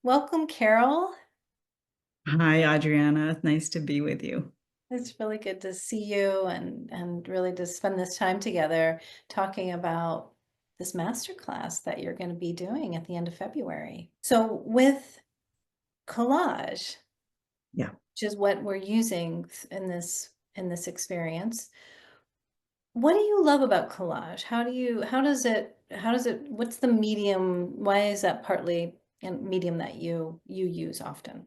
Welcome, Carol. Hi, Adriana. Nice to be with you. It's really good to see you and really to spend this time together talking about this masterclass that you're going to be doing at the end of February. So with collage, Yeah. which is what we're using in this experience, what do you love about collage? How does it what's the medium? Why is that partly a medium that you use often?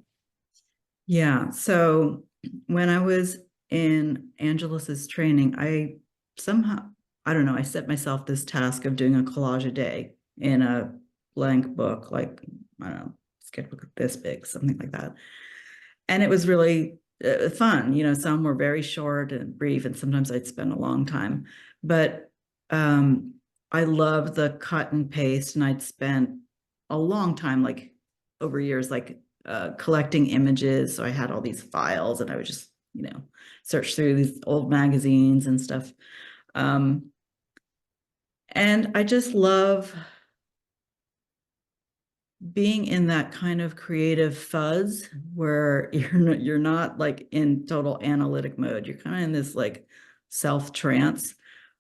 Yeah. So when I was in Angelus's training, I somehow, I don't know, I set myself this task of doing a collage a day in a blank book, like, I don't know, sketchbook this big, something like that. And it was really fun. Some were very short and brief, and sometimes I'd spend a long time. But um, I love the cut and paste, and I'd spent a long time, like over years, like collecting images. So I had all these files, and I would just, search through these old magazines and stuff. Um, and I just love being in that kind of creative fuzz where you're not like in total analytic mode. You're kind of in this like self trance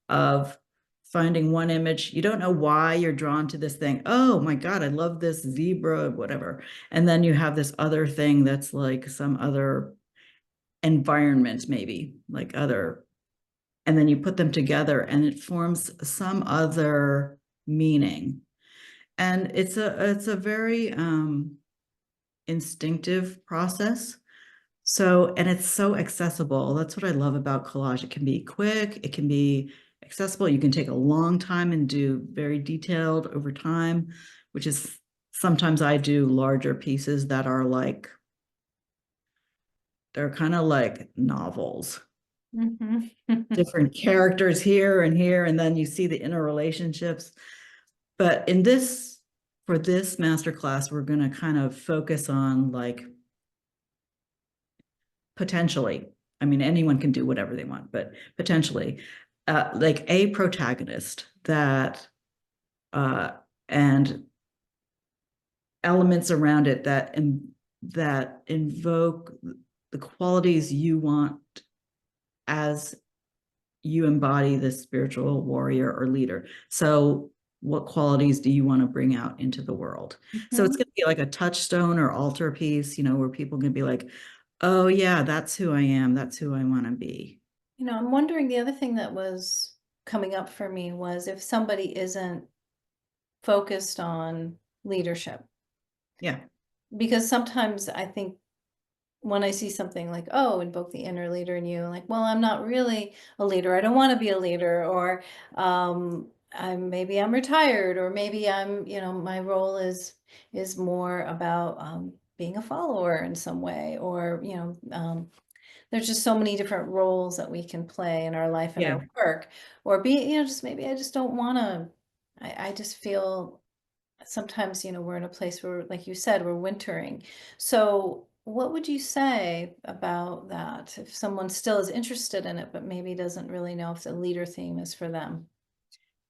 of finding one image. You don't know why you're drawn to this thing. Oh my God, I love this zebra, whatever. And then you have this other thing that's like some other environment, maybe like other, and then you put them together and it forms some other meaning. And it's a very instinctive process. So, and it's so accessible. That's what I love about collage. It can be quick, it can be accessible. You can take a long time and do very detailed over time, which is sometimes I do larger pieces that are like, they're kind of like novels, Mhm. different characters here, and then you see the interrelationships. But for this masterclass, we're going to kind of focus on like potentially, I mean, anyone can do whatever they want, but potentially, like a protagonist that, uh, and elements around it that invoke the qualities you want as you embody this spiritual warrior or leader. So what qualities do you want to bring out into the world? So it's Mhm. going to be like a touchstone or altar piece, where people can be like, oh yeah, that's who I am. That's who I want to be. I'm wondering the other thing that was coming up for me was if somebody isn't focused on leadership. Yeah. Because sometimes I think when I see something like, oh, invoke the inner leader in you, like, well, I'm not really a leader. I don't want to be a leader, or maybe I'm retired, or maybe my role is more about being a follower in some way, or there's just so many different roles that we can play in our life and Yeah. our work, or just maybe I just don't want to. I just feel sometimes, we're in a place where, like you said, we're wintering. So, what would you say about that if someone still is interested in it, but maybe doesn't really know if the leader theme is for them?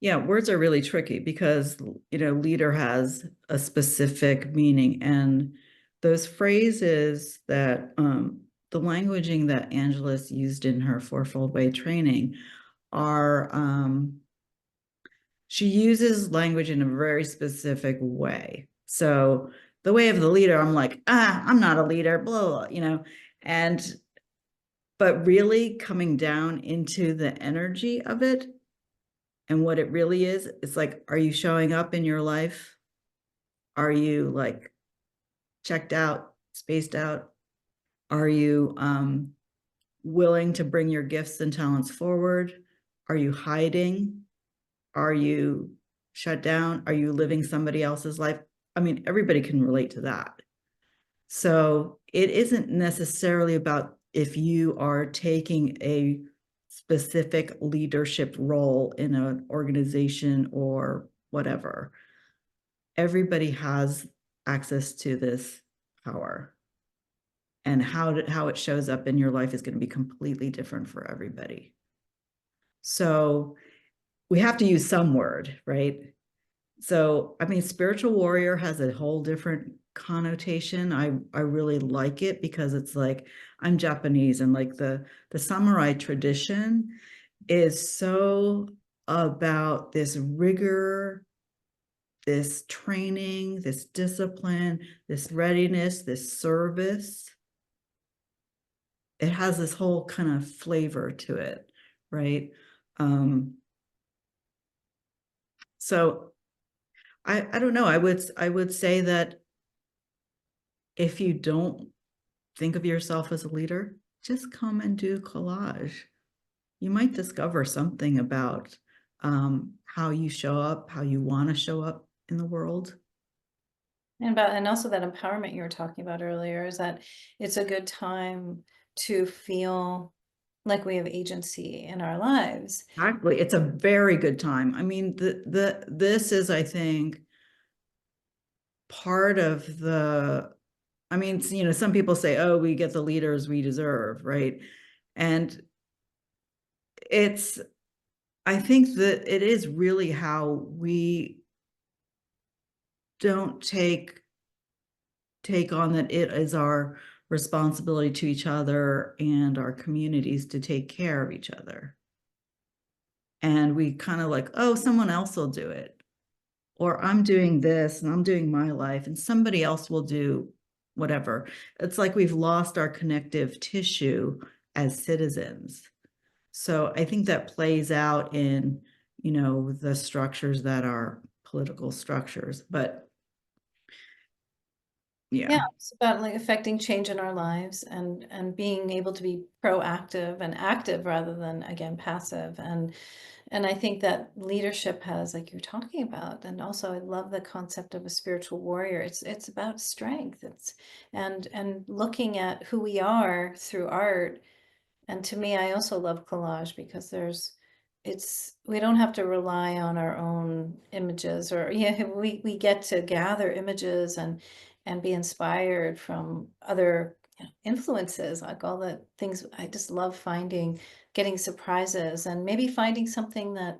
Yeah, words are really tricky because, leader has a specific meaning. And those phrases that, the languaging that Angelus used in her fourfold way training are, she uses language in a very specific way. So the way of the leader, I'm like, I'm not a leader, blah, blah, and, but really coming down into the energy of it and what it really is, it's like, are you showing up in your life? Are you like checked out, spaced out? Are you willing to bring your gifts and talents forward? Are you hiding? Are you shut down? Are you living somebody else's life? I mean, everybody can relate to that. So it isn't necessarily about if you are taking a specific leadership role in an organization or whatever. Everybody has access to this power. And how it shows up in your life is going to be completely different for everybody. So we have to use some word, right? So, I mean, spiritual warrior has a whole different connotation. I really like it because it's like I'm Japanese, and like the samurai tradition is so about this rigor, this training, this discipline, this readiness, this service. It has this whole kind of flavor to it, right? Um, so I don't know. I would say that if you don't think of yourself as a leader, just come and do collage. You might discover something about how you show up, how you want to show up in the world. And also that empowerment you were talking about earlier is that it's a good time to feel like we have agency in our lives. Exactly. It's a very good time. I mean, this is, I think, part of the, I mean, some people say, oh, we get the leaders we deserve, right? And it's, I think that it is really how we don't take on that it is our responsibility to each other and our communities to take care of each other. And we kind of like, oh, someone else will do it. Or I'm doing this and I'm doing my life and somebody else will do whatever. It's like we've lost our connective tissue as citizens. So I think that plays out in, the structures that are political structures. But Yeah, yeah, it's about like affecting change in our lives and being able to be proactive and active rather than again passive. And I think that leadership has, like you're talking about, and also I love the concept of a spiritual warrior. It's about strength. It's and looking at who we are through art. And to me, I also love collage because we don't have to rely on our own images or yeah, we get to gather images and be inspired from other influences, like all the things. I just love getting surprises and maybe finding something that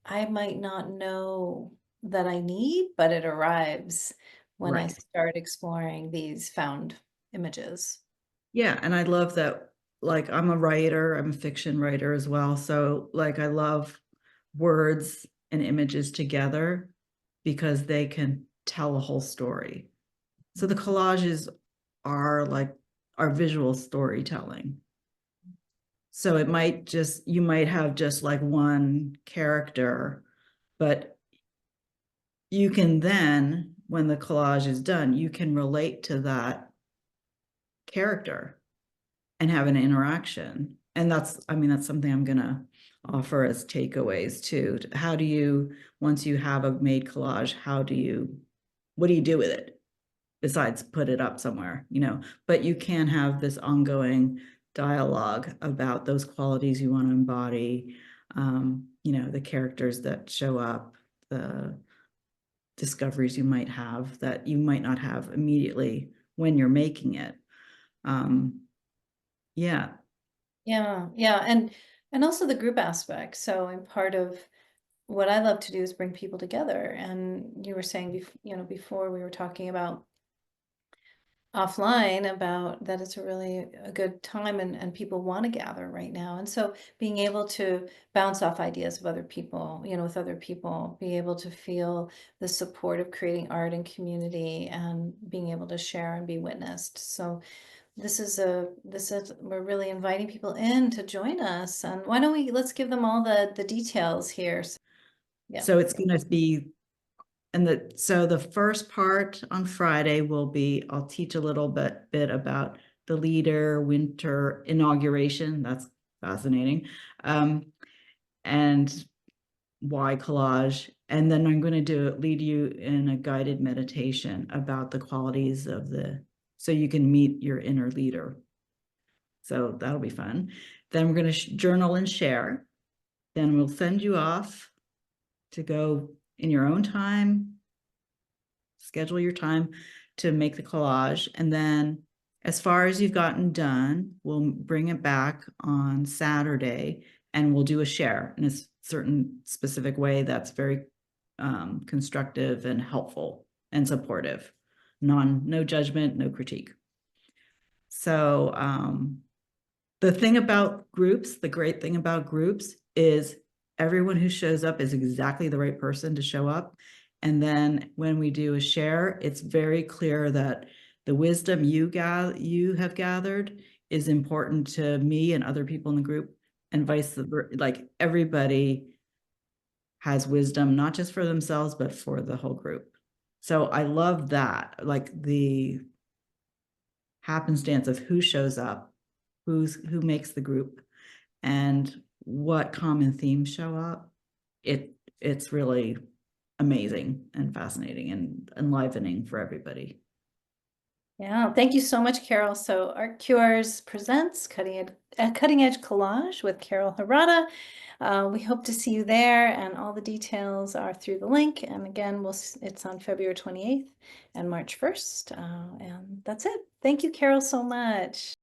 I might not know that I need, but it arrives when I right. start exploring these found images. Yeah, and I love that, like, I'm a writer, I'm a fiction writer as well. So, like, I love words and images together because they can tell a whole story. So the collages are like our visual storytelling. So you might have just like one character, but you can then, when the collage is done, you can relate to that character and have an interaction. And that's something I'm going to offer as takeaways too. How do you, once you have a made collage, what do you do with it besides put it up somewhere, but you can have this ongoing dialogue about those qualities you want to embody, the characters that show up, the discoveries you might have that you might not have immediately when you're making it. Um, yeah, Yeah, yeah, and also the group aspect. So, and part of what I love to do is bring people together. And you were saying, before we were talking about offline about that it's a really a good time and people want to gather right now. And so being able to bounce off ideas of other people, with other people, be able to feel the support of creating art and community and being able to share and be witnessed. So we're really inviting people in to join us. And why don't let's give them all the details here. So, yeah. so it's going to be, so the first part on Friday will be, I'll teach a little bit about the leader winter inauguration. That's fascinating. And why collage. And then I'm going to lead you in a guided meditation about the qualities so you can meet your inner leader. So that'll be fun. Then we're going to journal and share. Then we'll send you off to go in your own time, schedule your time to make the collage. And then as far as you've gotten done, we'll bring it back on Saturday and we'll do a share in a certain specific way that's very constructive and helpful and supportive. no judgment, no critique. So the thing about groups, the great thing about groups is everyone who shows up is exactly the right person to show up. And then when we do a share, it's very clear that the wisdom you have gathered is important to me and other people in the group, and vice versa. Like everybody has wisdom, not just for themselves, but for the whole group. So I love that, like the happenstance of who shows up, who makes the group, and what common themes show up. It's really amazing and fascinating and enlivening for everybody. Yeah, thank you so much, Carol. So Art Cures presents Cutting Edge Collage with Carol Harada. We hope to see you there, and all the details are through the link. And again, it's on February 28th and March 1st. And that's it. Thank you, Carol, so much.